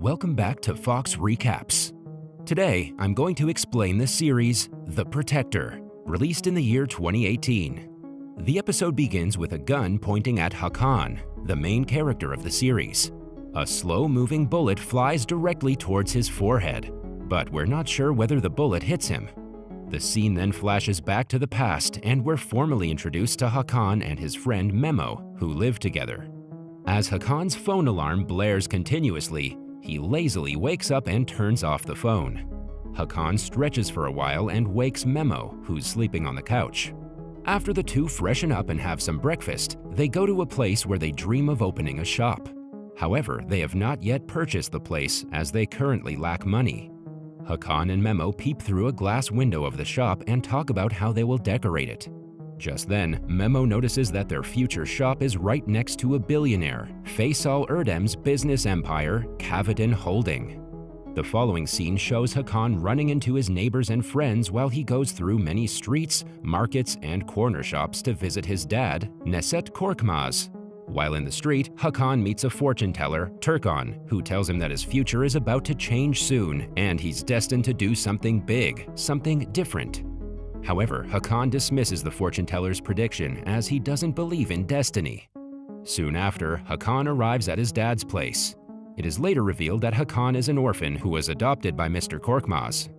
Welcome back to Fox Recaps. Today, I'm going to explain the series The Protector, released in the year 2018. The episode begins with a gun pointing at Hakan, the main character of the series. A slow-moving bullet flies directly towards his forehead, but we're not sure whether the bullet hits him. The scene then flashes back to the past, and we're formally introduced to Hakan and his friend Memo, who live together. As Hakan's phone alarm blares continuously, he lazily wakes up and turns off the phone. Hakan stretches for a while and wakes Memo, who's sleeping on the couch. After the two freshen up and have some breakfast, they go to a place where they dream of opening a shop. However, they have not yet purchased the place as they currently lack money. Hakan and Memo peep through a glass window of the shop and talk about how they will decorate it. Just then, Memo notices that their future shop is right next to a billionaire, Faisal Erdem's business empire, Cavadan Holding. The following scene shows Hakan running into his neighbors and friends while he goes through many streets, markets, and corner shops to visit his dad, Neset Korkmaz. While in the street, Hakan meets a fortune teller, Turkan, who tells him that his future is about to change soon and he's destined to do something big, something different. However, Hakan dismisses the fortune teller's prediction as he doesn't believe in destiny. Soon after, Hakan arrives at his dad's place. It is later revealed that Hakan is an orphan who was adopted by Mr. Korkmaz.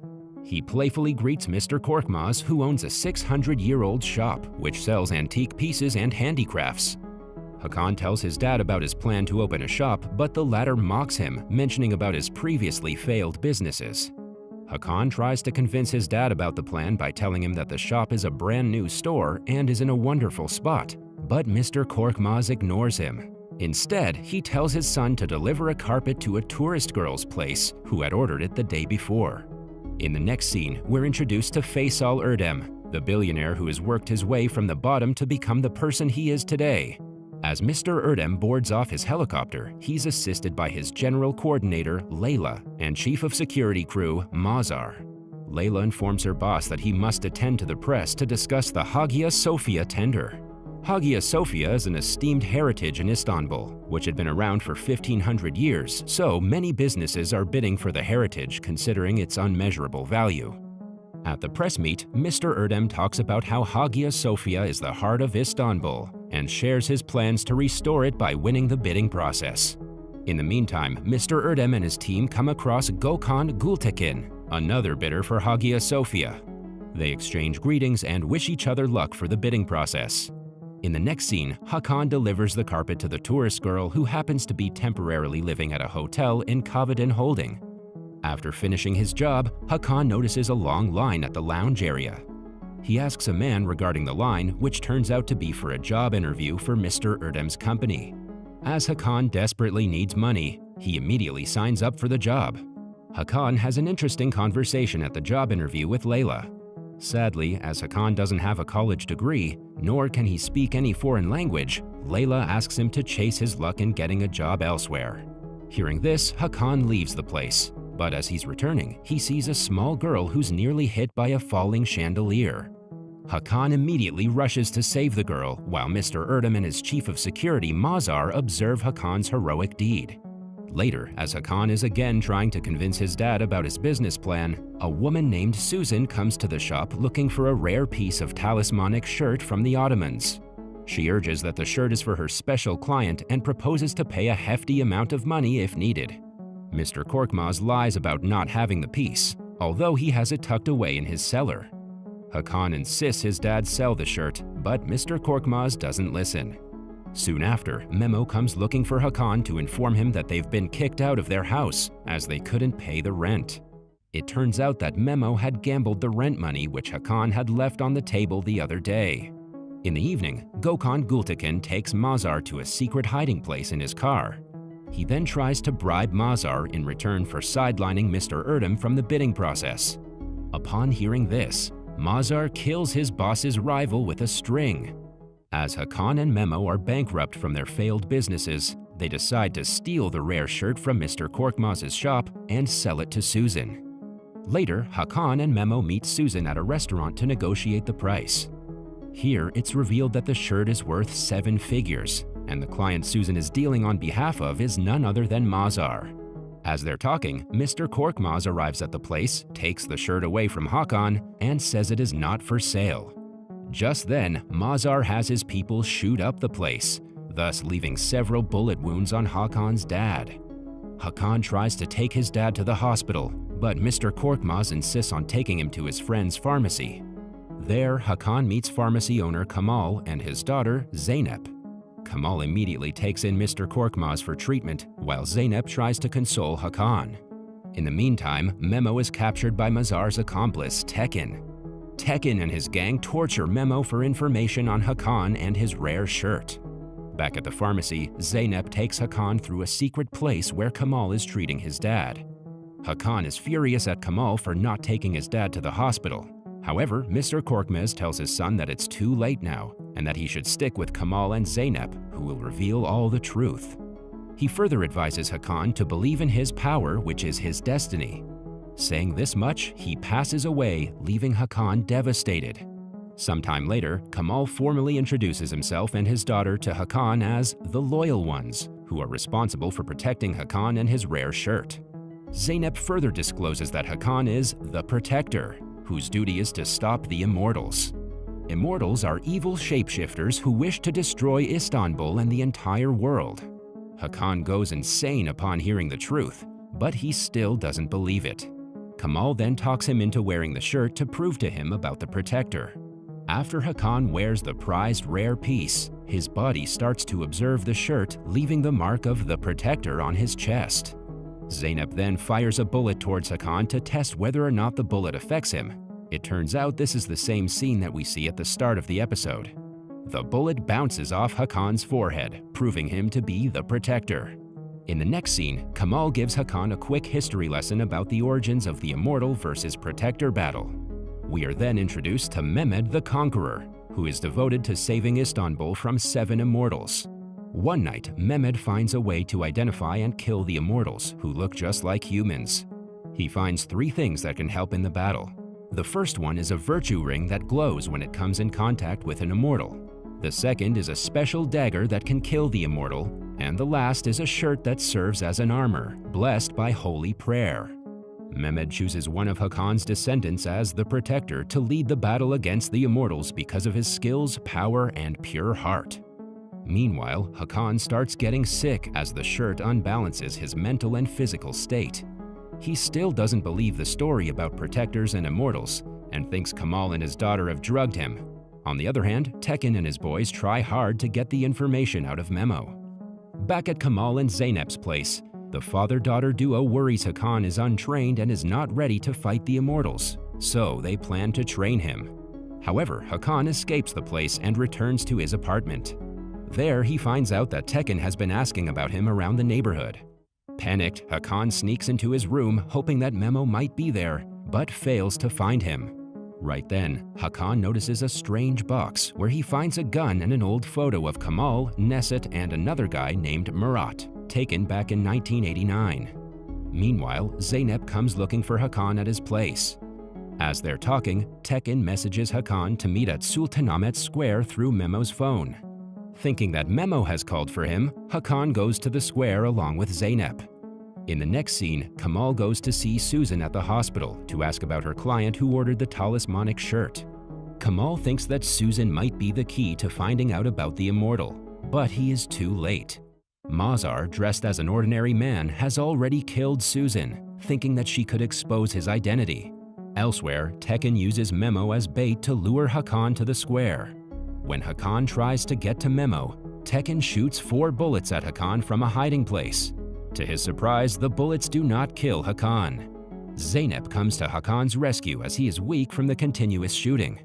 He playfully greets Mr. Korkmaz, who owns a 600-year-old shop which sells antique pieces and handicrafts. Hakan tells his dad about his plan to open a shop, but the latter mocks him, mentioning about his previously failed businesses. Hakan tries to convince his dad about the plan by telling him that the shop is a brand new store and is in a wonderful spot, but Mr. Korkmaz ignores him. Instead, he tells his son to deliver a carpet to a tourist girl's place who had ordered it the day before. In the next scene, we're introduced to Faisal Erdem, the billionaire who has worked his way from the bottom to become the person he is today. As Mr. Erdem boards off his helicopter, he's assisted by his general coordinator, Layla, and chief of security crew, Mazar. Layla informs her boss that he must attend to the press to discuss the Hagia Sophia tender. Hagia Sophia is an esteemed heritage in Istanbul, which had been around for 1,500 years, so many businesses are bidding for the heritage considering its unmeasurable value. At the press meet, Mr. Erdem talks about how Hagia Sophia is the heart of Istanbul and shares his plans to restore it by winning the bidding process. In the meantime, Mr. Erdem and his team come across Gökhan Gültekin, another bidder for Hagia Sophia. They exchange greetings and wish each other luck for the bidding process. In the next scene, Hakan delivers the carpet to the tourist girl who happens to be temporarily living at a hotel in Cavadan Holding. After finishing his job, Hakan notices a long line at the lounge area. He asks a man regarding the line, which turns out to be for a job interview for Mr. Erdem's company. As Hakan desperately needs money, he immediately signs up for the job. Hakan has an interesting conversation at the job interview with Layla. Sadly, as Hakan doesn't have a college degree, nor can he speak any foreign language, Layla asks him to chase his luck in getting a job elsewhere. Hearing this, Hakan leaves the place. But as he's returning, he sees a small girl who's nearly hit by a falling chandelier. Hakan immediately rushes to save the girl, while Mr. Erdem and his chief of security, Mazar, observe Hakan's heroic deed. Later, as Hakan is again trying to convince his dad about his business plan, a woman named Susan comes to the shop looking for a rare piece of talismanic shirt from the Ottomans. She urges that the shirt is for her special client and proposes to pay a hefty amount of money if needed. Mr. Korkmaz lies about not having the piece, although he has it tucked away in his cellar. Hakan insists his dad sell the shirt, but Mr. Korkmaz doesn't listen. Soon after, Memo comes looking for Hakan to inform him that they've been kicked out of their house as they couldn't pay the rent. It turns out that Memo had gambled the rent money which Hakan had left on the table the other day. In the evening, Gökhan Gültekin takes Mazar to a secret hiding place in his car. He then tries to bribe Mazar in return for sidelining Mr. Erdem from the bidding process. Upon hearing this, Mazar kills his boss's rival with a string. As Hakan and Memo are bankrupt from their failed businesses, they decide to steal the rare shirt from Mr. Korkmaz's shop and sell it to Susan. Later, Hakan and Memo meet Susan at a restaurant to negotiate the price. Here, it's revealed that the shirt is worth 7 figures, and the client Susan is dealing on behalf of is none other than Mazar. As they're talking, Mr. Korkmaz arrives at the place, takes the shirt away from Hakan, and says it is not for sale. Just then, Mazar has his people shoot up the place, thus leaving several bullet wounds on Hakan's dad. Hakan tries to take his dad to the hospital, but Mr. Korkmaz insists on taking him to his friend's pharmacy. There, Hakan meets pharmacy owner Kamal and his daughter, Zeynep. Kamal immediately takes in Mr. Korkmaz for treatment, while Zeynep tries to console Hakan. In the meantime, Memo is captured by Mazar's accomplice, Tekin. Tekin and his gang torture Memo for information on Hakan and his rare shirt. Back at the pharmacy, Zeynep takes Hakan through a secret place where Kamal is treating his dad. Hakan is furious at Kamal for not taking his dad to the hospital. However, Mr. Korkmaz tells his son that it's too late now, and that he should stick with Kamal and Zeynep, who will reveal all the truth. He further advises Hakan to believe in his power, which is his destiny. Saying this much, he passes away, leaving Hakan devastated. Sometime later, Kamal formally introduces himself and his daughter to Hakan as the Loyal Ones, who are responsible for protecting Hakan and his rare shirt. Zeynep further discloses that Hakan is the Protector, whose duty is to stop the Immortals. Immortals are evil shapeshifters who wish to destroy Istanbul and the entire world. Hakan goes insane upon hearing the truth, but he still doesn't believe it. Kamal then talks him into wearing the shirt to prove to him about the Protector. After Hakan wears the prized rare piece, his body starts to observe the shirt, leaving the mark of the Protector on his chest. Zeynep then fires a bullet towards Hakan to test whether or not the bullet affects him. It turns out this is the same scene that we see at the start of the episode. The bullet bounces off Hakan's forehead, proving him to be the Protector. In the next scene, Kamal gives Hakan a quick history lesson about the origins of the Immortal versus Protector battle. We are then introduced to Mehmed the Conqueror, who is devoted to saving Istanbul from 7 Immortals. One night, Mehmed finds a way to identify and kill the Immortals, who look just like humans. He finds 3 things that can help in the battle. The first one is a virtue ring that glows when it comes in contact with an Immortal. The second is a special dagger that can kill the Immortal, and the last is a shirt that serves as an armor, blessed by holy prayer. Mehmed chooses one of Hakan's descendants as the Protector to lead the battle against the Immortals because of his skills, power, and pure heart. Meanwhile, Hakan starts getting sick as the shirt unbalances his mental and physical state. He still doesn't believe the story about Protectors and Immortals, and thinks Kamal and his daughter have drugged him. On the other hand, Tekin and his boys try hard to get the information out of Memo. Back at Kamal and Zeynep's place, the father-daughter duo worries Hakan is untrained and is not ready to fight the Immortals, so they plan to train him. However, Hakan escapes the place and returns to his apartment. There, he finds out that Tekin has been asking about him around the neighborhood. Panicked, Hakan sneaks into his room, hoping that Memo might be there, but fails to find him. Right then, Hakan notices a strange box where he finds a gun and an old photo of Kamal, Neset, and another guy named Murat, taken back in 1989. Meanwhile, Zeynep comes looking for Hakan at his place. As they're talking, Tekin messages Hakan to meet at Sultanahmet Square through Memo's phone. Thinking that Memo has called for him, Hakan goes to the square along with Zeynep. In the next scene, Kamal goes to see Susan at the hospital to ask about her client who ordered the talismanic shirt. Kamal thinks that Susan might be the key to finding out about the Immortal, but he is too late. Mazar, dressed as an ordinary man, has already killed Susan, thinking that she could expose his identity. Elsewhere, Tekin uses Memo as bait to lure Hakan to the square. When Hakan tries to get to Memo, Tekin shoots 4 bullets at Hakan from a hiding place. To his surprise, the bullets do not kill Hakan. Zeynep comes to Hakan's rescue as he is weak from the continuous shooting.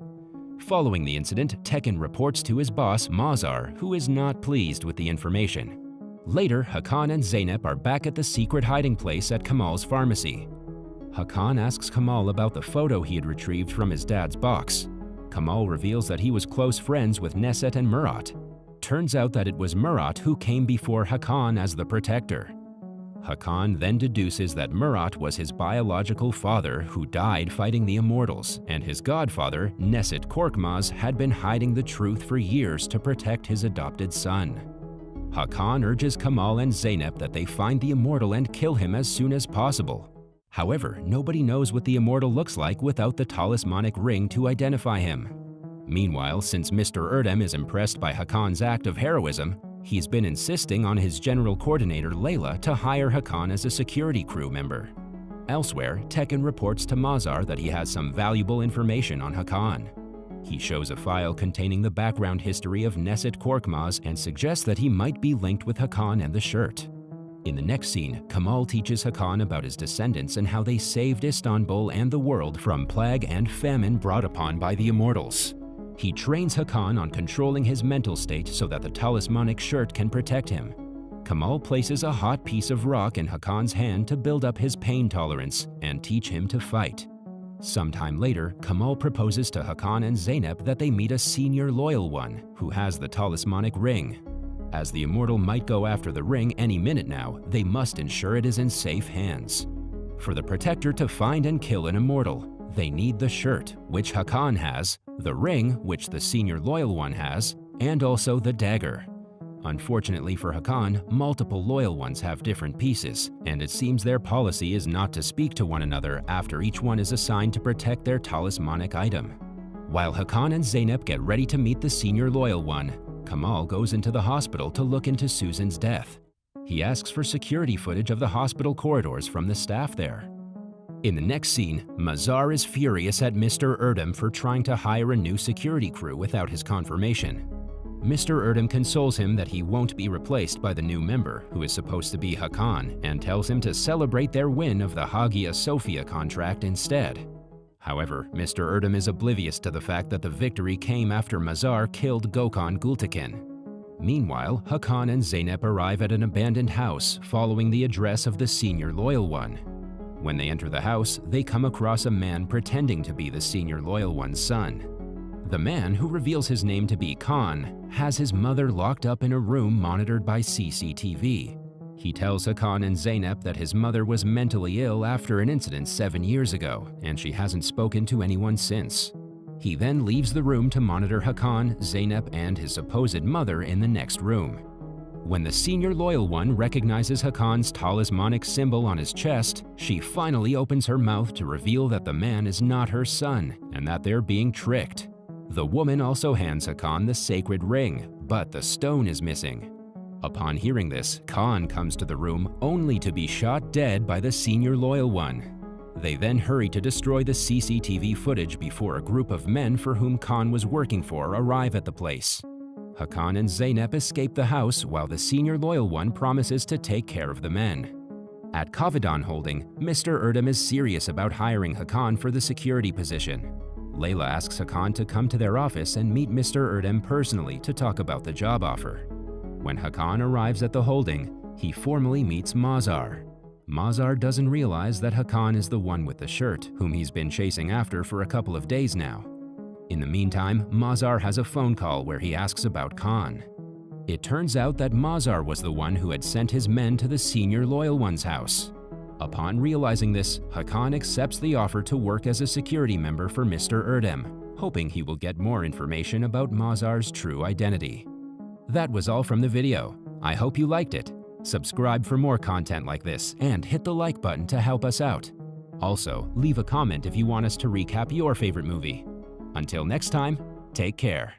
Following the incident, Tekin reports to his boss, Mazar, who is not pleased with the information. Later, Hakan and Zeynep are back at the secret hiding place at Kamal's pharmacy. Hakan asks Kamal about the photo he had retrieved from his dad's box. Kamal reveals that he was close friends with Neset and Murat. Turns out that it was Murat who came before Hakan as the Protector. Hakan then deduces that Murat was his biological father who died fighting the Immortals, and his godfather, Neset Korkmaz, had been hiding the truth for years to protect his adopted son. Hakan urges Kamal and Zeynep that they find the Immortal and kill him as soon as possible. However, nobody knows what the Immortal looks like without the talismanic ring to identify him. Meanwhile, since Mr. Erdem is impressed by Hakan's act of heroism, he's been insisting on his general coordinator Layla to hire Hakan as a security crew member. Elsewhere, Tekken reports to Mazar that he has some valuable information on Hakan. He shows a file containing the background history of Neset Korkmaz and suggests that he might be linked with Hakan and the shirt. In the next scene, Kamal teaches Hakan about his descendants and how they saved Istanbul and the world from plague and famine brought upon by the Immortals. He trains Hakan on controlling his mental state so that the talismanic shirt can protect him. Kamal places a hot piece of rock in Hakan's hand to build up his pain tolerance and teach him to fight. Sometime later, Kamal proposes to Hakan and Zeynep that they meet a senior loyal one who has the talismanic ring. As the Immortal might go after the ring any minute now, they must ensure it is in safe hands. For the Protector to find and kill an Immortal, they need the shirt, which Hakan has, the ring, which the senior loyal one has, and also the dagger. Unfortunately for Hakan, multiple loyal ones have different pieces, and it seems their policy is not to speak to one another after each one is assigned to protect their talismanic item. While Hakan and Zeynep get ready to meet the senior loyal one, Kamal goes into the hospital to look into Susan's death. He asks for security footage of the hospital corridors from the staff there. In the next scene, Mazar is furious at Mr. Erdem for trying to hire a new security crew without his confirmation. Mr. Erdem consoles him that he won't be replaced by the new member, who is supposed to be Hakan, and tells him to celebrate their win of the Hagia Sophia contract instead. However, Mr. Erdem is oblivious to the fact that the victory came after Mazar killed Gökhan Gültekin. Meanwhile, Hakan and Zeynep arrive at an abandoned house following the address of the senior loyal one. When they enter the house, they come across a man pretending to be the senior loyal one's son. The man, who reveals his name to be Khan, has his mother locked up in a room monitored by CCTV. He tells Hakan and Zeynep that his mother was mentally ill after an incident 7 years ago, and she hasn't spoken to anyone since. He then leaves the room to monitor Hakan, Zeynep, and his supposed mother in the next room. When the senior loyal one recognizes Hakan's talismanic symbol on his chest, she finally opens her mouth to reveal that the man is not her son and that they're being tricked. The woman also hands Hakan the sacred ring, but the stone is missing. Upon hearing this, Khan comes to the room only to be shot dead by the senior loyal one. They then hurry to destroy the CCTV footage before a group of men for whom Khan was working for arrive at the place. Hakan and Zeynep escape the house while the senior loyal one promises to take care of the men. At Kavadan Holding, Mr. Erdem is serious about hiring Hakan for the security position. Layla asks Hakan to come to their office and meet Mr. Erdem personally to talk about the job offer. When Hakan arrives at the holding, he formally meets Mazar. Mazar doesn't realize that Hakan is the one with the shirt, whom he's been chasing after for a couple of days now. In the meantime, Mazar has a phone call where he asks about Khan. It turns out that Mazar was the one who had sent his men to the senior loyal one's house. Upon realizing this, Hakan accepts the offer to work as a security member for Mr. Erdem, hoping he will get more information about Mazar's true identity. That was all from the video. I hope you liked it. Subscribe for more content like this and hit the like button to help us out. Also, leave a comment if you want us to recap your favorite movie. Until next time, take care.